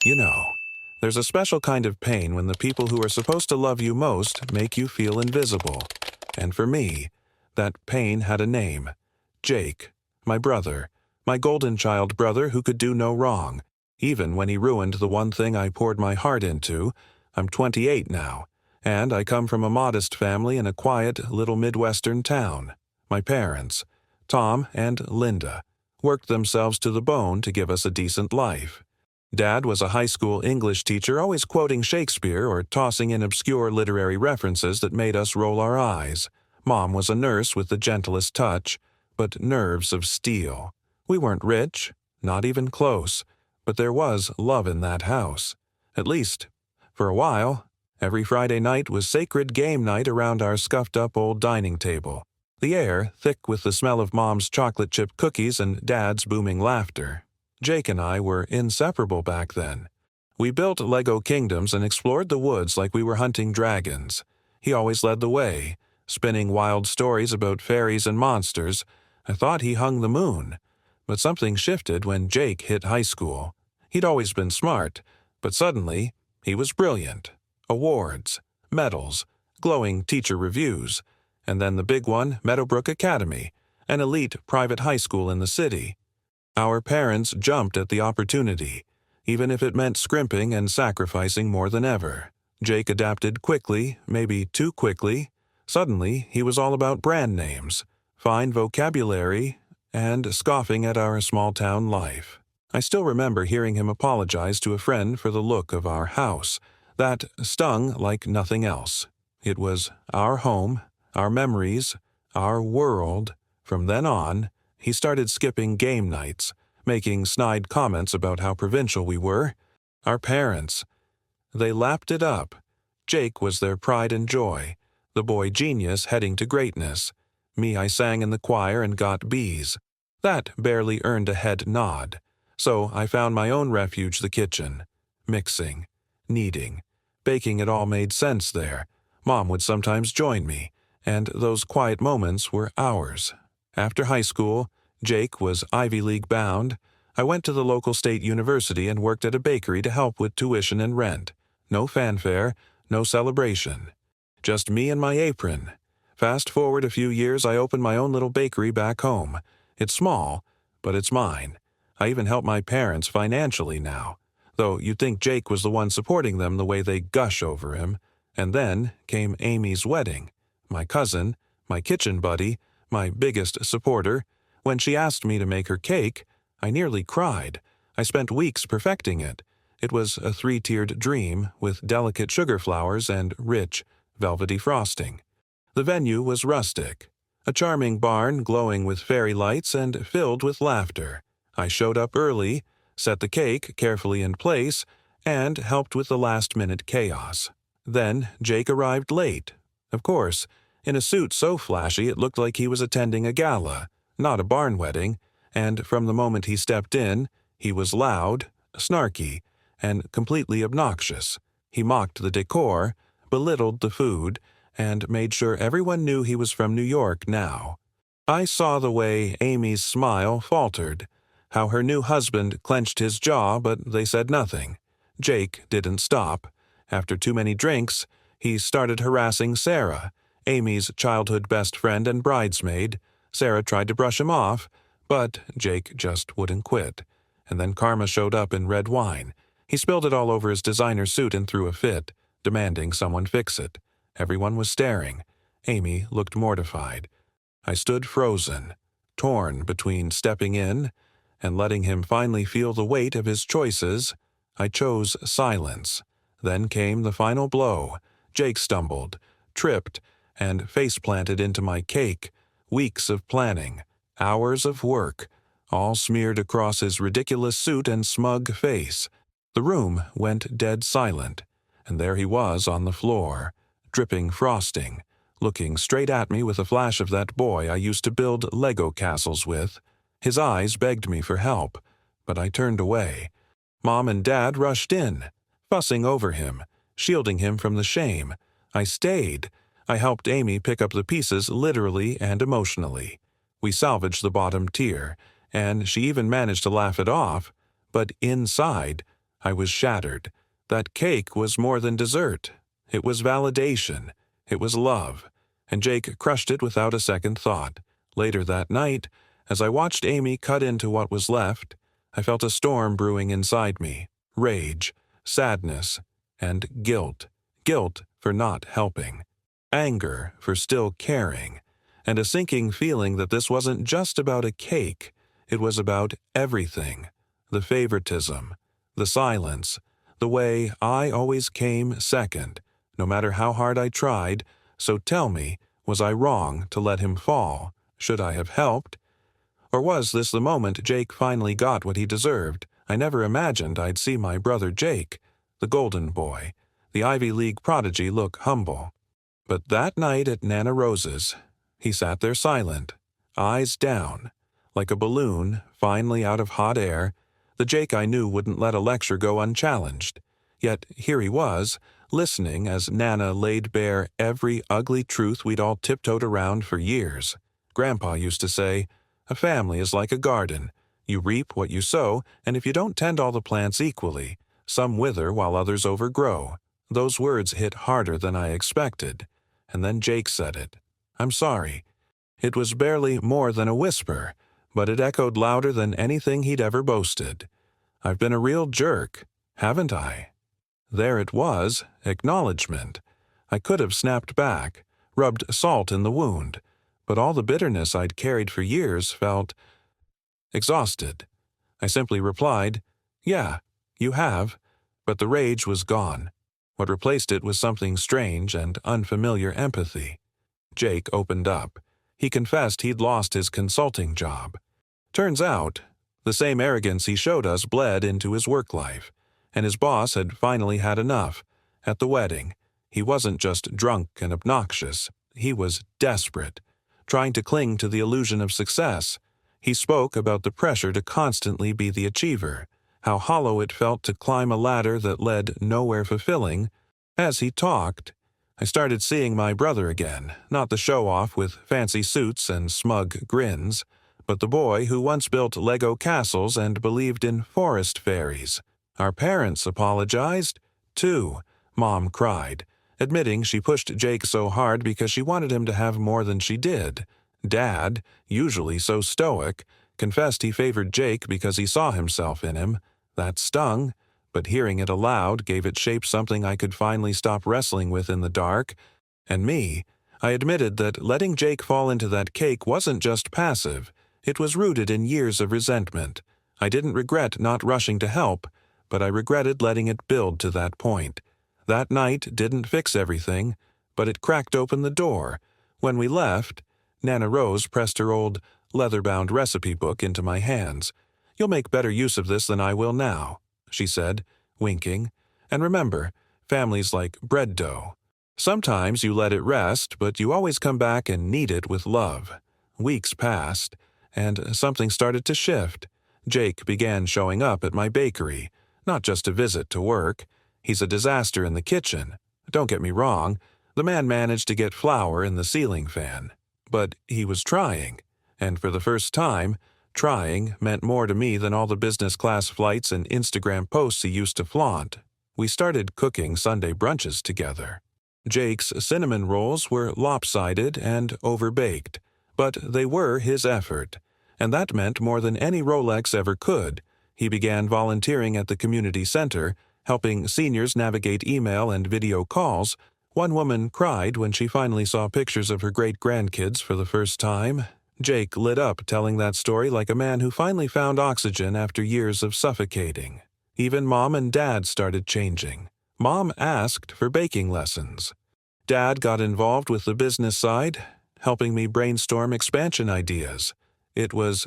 You know, there's a special kind of pain when the people who are supposed to love you most make you feel invisible. And for me, that pain had a name. Jake, my brother, my golden child brother who could do no wrong, even when he ruined the one thing I poured my heart into. I'm 28 now, and I come from a modest family in a quiet little Midwestern town. My parents, Tom and Linda, worked themselves to the bone to give us a decent life. Dad was a high school English teacher, always quoting Shakespeare or tossing in obscure literary references that made us roll our eyes. Mom was a nurse with the gentlest touch, but nerves of steel. We weren't rich, not even close, but there was love in that house. At least, for a while. Every Friday night was sacred game night around our scuffed-up old dining table. The air thick with the smell of Mom's chocolate chip cookies and Dad's booming laughter. Jake and I were inseparable back then. We built Lego kingdoms and explored the woods like we were hunting dragons. He always led the way, spinning wild stories about fairies and monsters. I thought he hung the moon. But something shifted when Jake hit high school. He'd always been smart, but suddenly he was brilliant. Awards, medals, glowing teacher reviews, and then the big one, Meadowbrook Academy, an elite private high school in the city. Our parents jumped at the opportunity, even if it meant scrimping and sacrificing more than ever. Jake adapted quickly, maybe too quickly. Suddenly, he was all about brand names, fine vocabulary, and scoffing at our small-town life. I still remember hearing him apologize to a friend for the look of our house. That stung like nothing else. It was our home, our memories, our world. From then on, he started skipping game nights, making snide comments about how provincial we were. Our parents, they lapped it up. Jake was their pride and joy, the boy genius heading to greatness. Me, I sang in the choir and got B's. That barely earned a head nod. So I found my own refuge, the kitchen. Mixing, kneading, baking, it all made sense there. Mom would sometimes join me, and those quiet moments were ours. After high school, Jake was Ivy League bound. I went to the local state university and worked at a bakery to help with tuition and rent. No fanfare, no celebration. Just me and my apron. Fast forward a few years, I opened my own little bakery back home. It's small, but it's mine. I even help my parents financially now, though you'd think Jake was the one supporting them the way they gush over him. And then came Amy's wedding. My cousin, my kitchen buddy, my biggest supporter. When she asked me to make her cake, I nearly cried. I spent weeks perfecting it. It was a 3-tiered dream with delicate sugar flowers and rich, velvety frosting. The venue was rustic, a charming barn glowing with fairy lights and filled with laughter. I showed up early, set the cake carefully in place, and helped with the last-minute chaos. Then Jake arrived late. Of course, in a suit so flashy it looked like he was attending a gala, not a barn wedding, and from the moment he stepped in, he was loud, snarky, and completely obnoxious. He mocked the decor, belittled the food, and made sure everyone knew he was from New York now. I saw the way Amy's smile faltered, how her new husband clenched his jaw, but they said nothing. Jake didn't stop. After too many drinks, he started harassing Sarah, Amy's childhood best friend and bridesmaid. Sarah tried to brush him off, but Jake just wouldn't quit. And then karma showed up in red wine. He spilled it all over his designer suit and threw a fit, demanding someone fix it. Everyone was staring. Amy looked mortified. I stood frozen, torn between stepping in and letting him finally feel the weight of his choices. I chose silence. Then came the final blow. Jake stumbled, tripped, and face-planted into my cake. Weeks of planning, hours of work, all smeared across his ridiculous suit and smug face. The room went dead silent, and there he was on the floor, dripping frosting, looking straight at me with a flash of that boy I used to build Lego castles with. His eyes begged me for help, but I turned away. Mom and Dad rushed in, fussing over him, shielding him from the shame. I stayed. I helped Amy pick up the pieces literally and emotionally. We salvaged the bottom tier, and she even managed to laugh it off, but inside, I was shattered. That cake was more than dessert. It was validation. It was love. And Jake crushed it without a second thought. Later that night, as I watched Amy cut into what was left, I felt a storm brewing inside me. Rage, sadness, and guilt. Guilt for not helping. Anger for still caring. And a sinking feeling that this wasn't just about a cake. It was about everything. The favoritism. The silence. The way I always came second, no matter how hard I tried. So tell me, was I wrong to let him fall? Should I have helped? Or was this the moment Jake finally got what he deserved? I never imagined I'd see my brother Jake, the golden boy, the Ivy League prodigy, look humble. But that night at Nana Rose's, he sat there silent, eyes down, like a balloon finally out of hot air. The Jake I knew wouldn't let a lecture go unchallenged. Yet here he was, listening as Nana laid bare every ugly truth we'd all tiptoed around for years. Grandpa used to say, "A family is like a garden. You reap what you sow, and if you don't tend all the plants equally, some wither while others overgrow." Those words hit harder than I expected. And then Jake said it. "I'm sorry." It was barely more than a whisper, but it echoed louder than anything he'd ever boasted. "I've been a real jerk, haven't I?" There it was, acknowledgement. I could have snapped back, rubbed salt in the wound, but all the bitterness I'd carried for years felt exhausted. I simply replied, "Yeah, you have," but the rage was gone. What replaced it was something strange and unfamiliar: empathy. Jake opened up. He confessed he'd lost his consulting job. Turns out, the same arrogance he showed us bled into his work life, and his boss had finally had enough. At the wedding, he wasn't just drunk and obnoxious, he was desperate, trying to cling to the illusion of success. He spoke about the pressure to constantly be the achiever, how hollow it felt to climb a ladder that led nowhere fulfilling. As he talked, I started seeing my brother again, not the show-off with fancy suits and smug grins, but the boy who once built Lego castles and believed in forest fairies. Our parents apologized, too, Mom cried, admitting she pushed Jake so hard because she wanted him to have more than she did. Dad, usually so stoic, confessed he favored Jake because he saw himself in him. That stung, but hearing it aloud gave it shape, something I could finally stop wrestling with in the dark. And me, I admitted that letting Jake fall into that cake wasn't just passive, it was rooted in years of resentment. I didn't regret not rushing to help, but I regretted letting it build to that point. That night didn't fix everything, but it cracked open the door. When we left, Nana Rose pressed her old, leather-bound recipe book into my hands. "You'll make better use of this than I will now," she said, winking. "And remember, family's like bread dough. Sometimes you let it rest, but you always come back and knead it with love." Weeks passed, and something started to shift. Jake began showing up at my bakery, not just a visit to work. He's a disaster in the kitchen. Don't get me wrong, the man managed to get flour in the ceiling fan. But he was trying, and for the first time, trying meant more to me than all the business class flights and Instagram posts he used to flaunt. We started cooking Sunday brunches together. Jake's cinnamon rolls were lopsided and overbaked, but they were his effort, and that meant more than any Rolex ever could. He began volunteering at the community center, helping seniors navigate email and video calls. One woman cried when she finally saw pictures of her great-grandkids for the first time. Jake lit up telling that story like a man who finally found oxygen after years of suffocating. Even Mom and Dad started changing. Mom asked for baking lessons. Dad got involved with the business side, helping me brainstorm expansion ideas. It was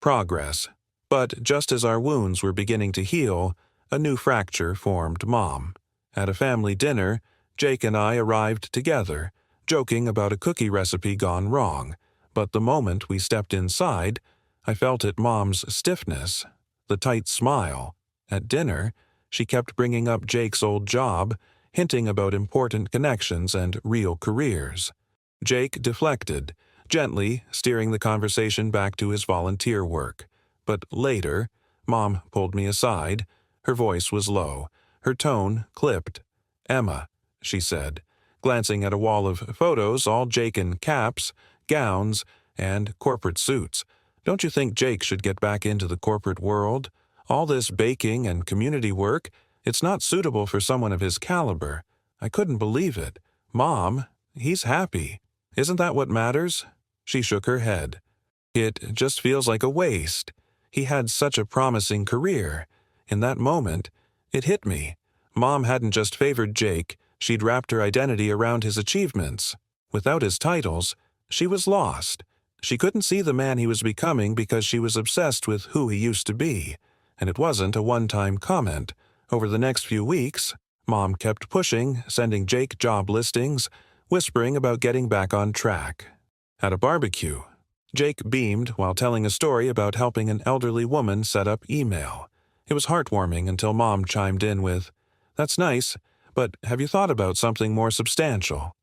progress. But just as our wounds were beginning to heal, a new fracture formed Mom. At a family dinner, Jake and I arrived together, joking about a cookie recipe gone wrong. But the moment we stepped inside, I felt it: Mom's stiffness, the tight smile. At dinner, she kept bringing up Jake's old job, hinting about important connections and real careers. Jake deflected, gently steering the conversation back to his volunteer work. But later, Mom pulled me aside. Her voice was low, her tone clipped. "Emma," she said, glancing at a wall of photos, all Jake in caps, gowns, and corporate suits. "Don't you think Jake should get back into the corporate world? All this baking and community work, it's not suitable for someone of his caliber." I couldn't believe it. "Mom, he's happy. Isn't that what matters?" She shook her head. "It just feels like a waste. He had such a promising career." In that moment, it hit me. Mom hadn't just favored Jake, she'd wrapped her identity around his achievements. Without his titles, she was lost. She couldn't see the man he was becoming because she was obsessed with who he used to be. And it wasn't a one-time comment. Over the next few weeks, Mom kept pushing, sending Jake job listings, whispering about getting back on track. At a barbecue, Jake beamed while telling a story about helping an elderly woman set up email. It was heartwarming until Mom chimed in with, "That's nice, but have you thought about something more substantial?"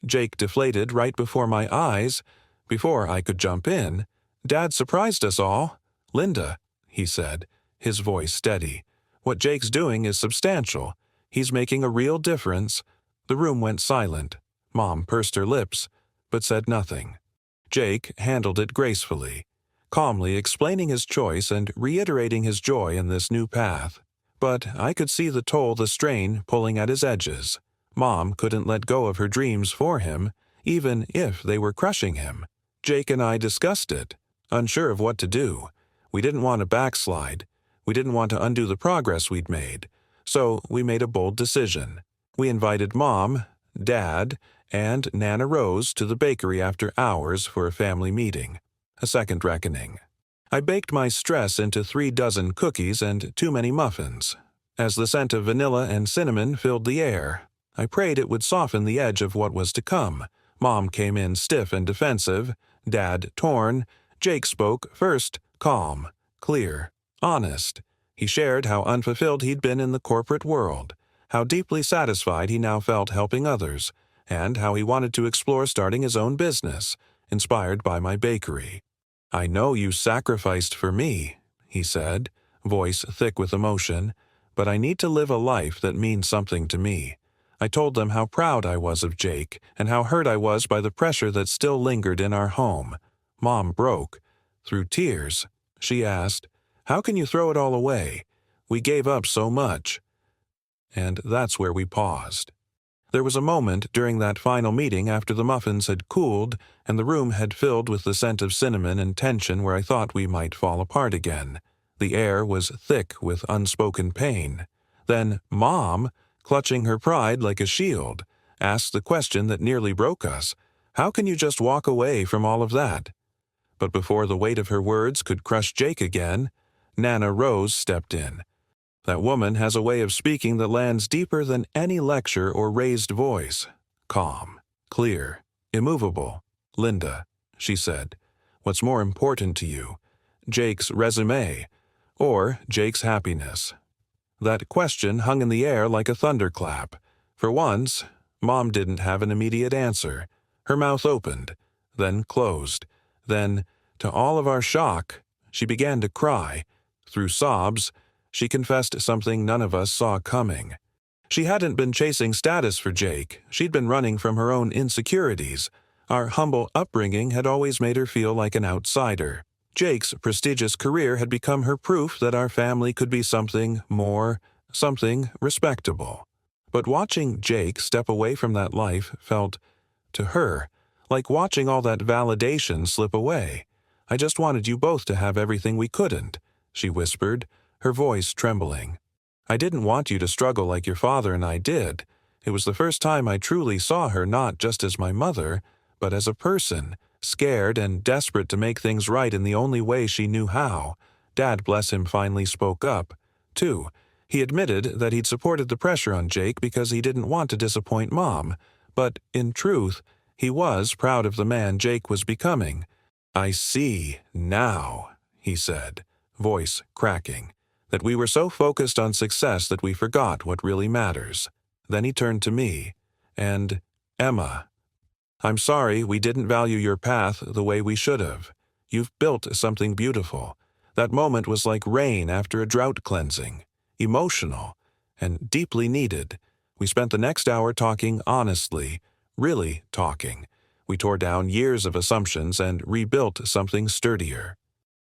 Jake deflated right before my eyes. Before I could jump in, "Dad surprised us all." "Linda," he said, his voice steady, "what Jake's doing is substantial. He's making a real difference." The room went silent. Mom pursed her lips, but said nothing. Jake handled it gracefully, calmly explaining his choice and reiterating his joy in this new path. But I could see the toll, the strain pulling at his edges. Mom couldn't let go of her dreams for him, even if they were crushing him. Jake and I discussed it, unsure of what to do. We didn't want to backslide. We didn't want to undo the progress we'd made. So we made a bold decision. We invited Mom, Dad, and Nana Rose to the bakery after hours for a family meeting. A second reckoning. I baked my stress into 3 dozen cookies and too many muffins. As the scent of vanilla and cinnamon filled the air, I prayed it would soften the edge of what was to come. Mom came in stiff and defensive, Dad torn. Jake spoke first, calm, clear, honest. He shared how unfulfilled he'd been in the corporate world, how deeply satisfied he now felt helping others, and how he wanted to explore starting his own business, inspired by my bakery. "I know you sacrificed for me," he said, voice thick with emotion, "but I need to live a life that means something to me." I told them how proud I was of Jake and how hurt I was by the pressure that still lingered in our home. Mom broke. Through tears, she asked, "How can you throw it all away? We gave up so much." And that's where we paused. There was a moment during that final meeting after the muffins had cooled and the room had filled with the scent of cinnamon and tension where I thought we might fall apart again. The air was thick with unspoken pain. Then Mom, clutching her pride like a shield, asked the question that nearly broke us. "How can you just walk away from all of that?" But before the weight of her words could crush Jake again, Nana Rose stepped in. That woman has a way of speaking that lands deeper than any lecture or raised voice. Calm, clear, immovable. "Linda," she said, "what's more important to you? Jake's resume or Jake's happiness?" That question hung in the air like a thunderclap. For once, Mom didn't have an immediate answer. Her mouth opened, then closed. Then, to all of our shock, she began to cry. Through sobs, she confessed something none of us saw coming. She hadn't been chasing status for Jake. She'd been running from her own insecurities. Our humble upbringing had always made her feel like an outsider. Jake's prestigious career had become her proof that our family could be something more, something respectable. But watching Jake step away from that life felt, to her, like watching all that validation slip away. "I just wanted you both to have everything we couldn't," she whispered, her voice trembling. "I didn't want you to struggle like your father and I did. It was the first time I truly saw her not just as my mother, but as a person, scared and desperate to make things right in the only way she knew how." Dad, bless him, finally spoke up, too. He admitted that he'd supported the pressure on Jake because he didn't want to disappoint Mom, but, in truth, he was proud of the man Jake was becoming. "I see now," he said, voice cracking, "that we were so focused on success that we forgot what really matters." Then he turned to me, and, "Emma, I'm sorry we didn't value your path the way we should have. You've built something beautiful. That moment was like rain after a drought cleansing. emotional, and deeply needed. We spent the next hour talking honestly, really talking. We tore down years of assumptions and rebuilt something sturdier.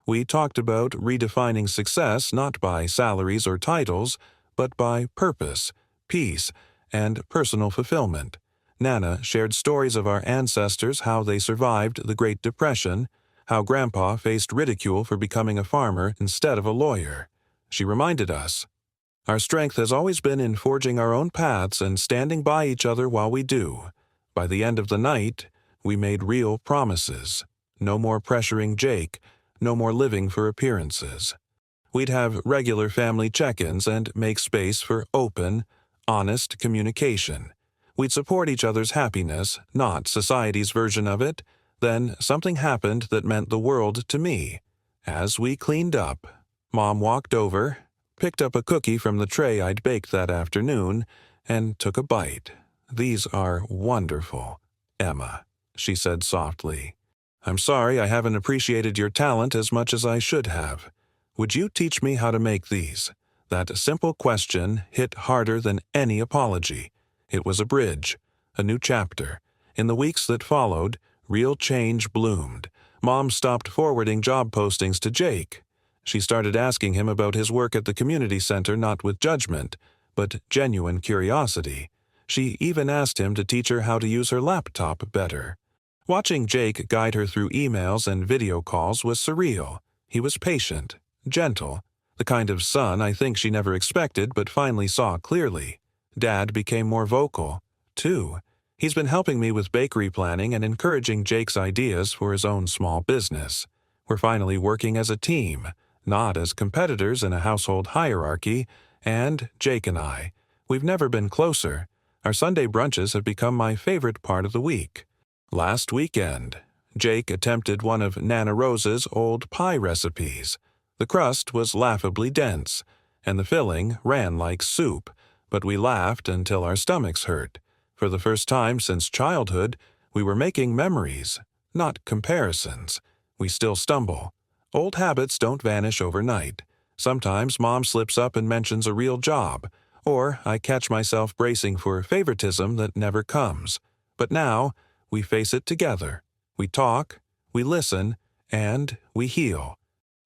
We talked about redefining success not by salaries or titles, but by purpose, peace, and personal fulfillment. Nana shared stories of our ancestors, how they survived the Great Depression, how Grandpa faced ridicule for becoming a farmer instead of a lawyer. She reminded us, our strength has always been in forging our own paths and standing by each other while we do. By the end of the night, we made real promises. No more pressuring Jake, no more living for appearances. We'd have regular family check-ins and make space for open, honest communication. We'd support each other's happiness, not society's version of it. Then something happened that meant the world to me. As we cleaned up, Mom walked over, picked up a cookie from the tray I'd baked that afternoon, and took a bite. "These are wonderful, Emma," she said softly. "I'm sorry I haven't appreciated your talent as much as I should have. Would you teach me how to make these?" That simple question hit harder than any apology. It was a bridge, a new chapter. In the weeks that followed, real change bloomed. Mom stopped forwarding job postings to Jake. She started asking him about his work at the community center, not with judgment, but genuine curiosity. She even asked him to teach her how to use her laptop better. Watching Jake guide her through emails and video calls was surreal. He was patient, gentle, the kind of son I think she never expected but finally saw clearly. Dad became more vocal, too. He's been helping me with bakery planning and encouraging Jake's ideas for his own small business. We're finally working as a team, not as competitors in a household hierarchy, and Jake and I, we've never been closer. Our Sunday brunches have become my favorite part of the week. Last weekend, Jake attempted one of Nana Rose's old pie recipes. The crust was laughably dense, and the filling ran like soup, but we laughed until our stomachs hurt. For the first time since childhood, we were making memories, not comparisons. We still stumble. Old habits don't vanish overnight. Sometimes Mom slips up and mentions a real job, or I catch myself bracing for favoritism that never comes. But now, we face it together. We talk, we listen, and we heal.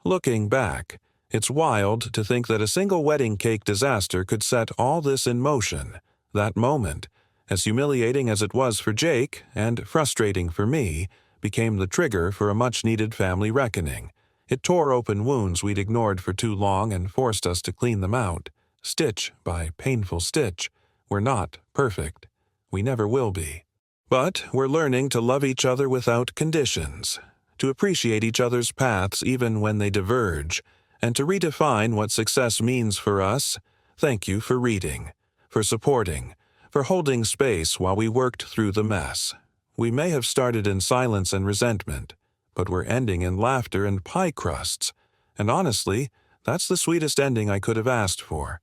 Looking back, it's wild to think that a single wedding cake disaster could set all this in motion. That moment, as humiliating as it was for Jake and frustrating for me, became the trigger for a much-needed family reckoning. It tore open wounds we'd ignored for too long and forced us to clean them out, stitch by painful stitch. We're not perfect. We never will be. But we're learning to love each other without conditions, to appreciate each other's paths even when they diverge, and to redefine what success means for us. Thank you for reading, for supporting, for holding space while we worked through the mess. We may have started in silence and resentment, but we're ending in laughter and pie crusts. And honestly, that's the sweetest ending I could have asked for.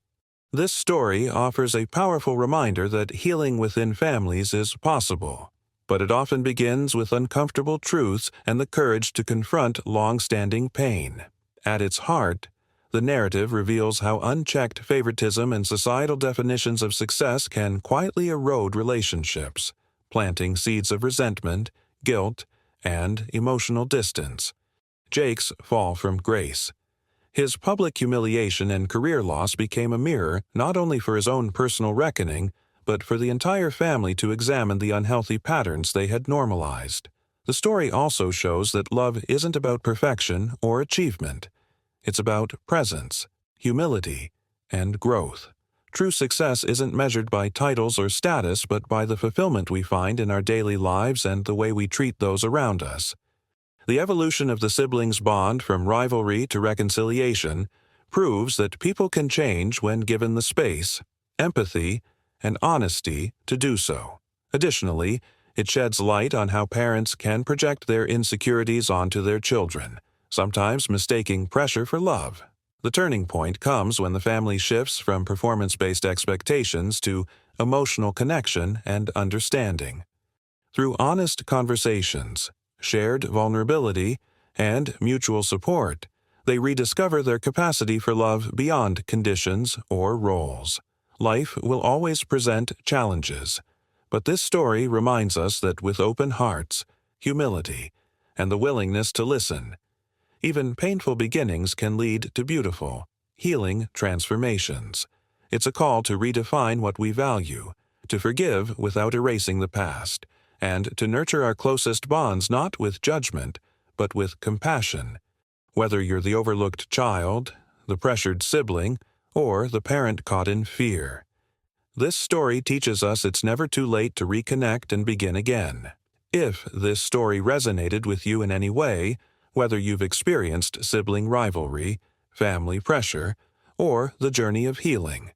This story offers a powerful reminder that healing within families is possible, but it often begins with uncomfortable truths and the courage to confront long-standing pain. At its heart, the narrative reveals how unchecked favoritism and societal definitions of success can quietly erode relationships, planting seeds of resentment, guilt, and emotional distance. Jake's fall from grace. His public humiliation and career loss became a mirror not only for his own personal reckoning, but for the entire family to examine the unhealthy patterns they had normalized. The story also shows that love isn't about perfection or achievement. It's about presence, humility, and growth. True success isn't measured by titles or status, but by the fulfillment we find in our daily lives and the way we treat those around us. The evolution of the siblings' bond from rivalry to reconciliation proves that people can change when given the space, empathy, and honesty to do so. Additionally, it sheds light on how parents can project their insecurities onto their children, sometimes mistaking pressure for love. The turning point comes when the family shifts from performance-based expectations to emotional connection and understanding. Through honest conversations, shared vulnerability, and mutual support, They rediscover their capacity for love beyond conditions or roles. Life will always present challenges, but this story reminds us that with open hearts, humility, and the willingness to listen, even painful beginnings can lead to beautiful, healing transformations. It's a call to redefine what we value, to forgive without erasing the past, and to nurture our closest bonds not with judgment, but with compassion. Whether you're the overlooked child, the pressured sibling, or the parent caught in fear, this story teaches us it's never too late to reconnect and begin again. If this story resonated with you in any way, whether you've experienced sibling rivalry, family pressure, or the journey of healing,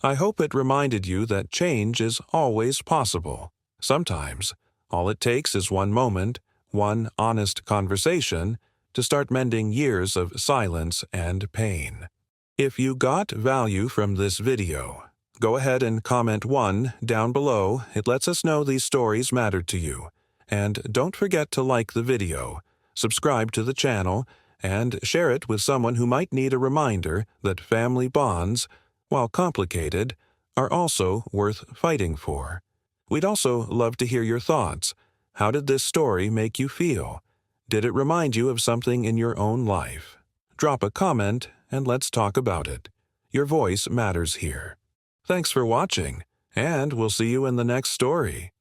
I hope it reminded you that change is always possible. Sometimes, all it takes is one moment, one honest conversation, to start mending years of silence and pain. If you got value from this video, go ahead and comment 1 down below. It lets us know these stories mattered to you. And don't forget to like the video, subscribe to the channel, and share it with someone who might need a reminder that family bonds, while complicated, are also worth fighting for. We'd also love to hear your thoughts. How did this story make you feel? Did it remind you of something in your own life? Drop a comment and let's talk about it. Your voice matters here. Thanks for watching, and we'll see you in the next story.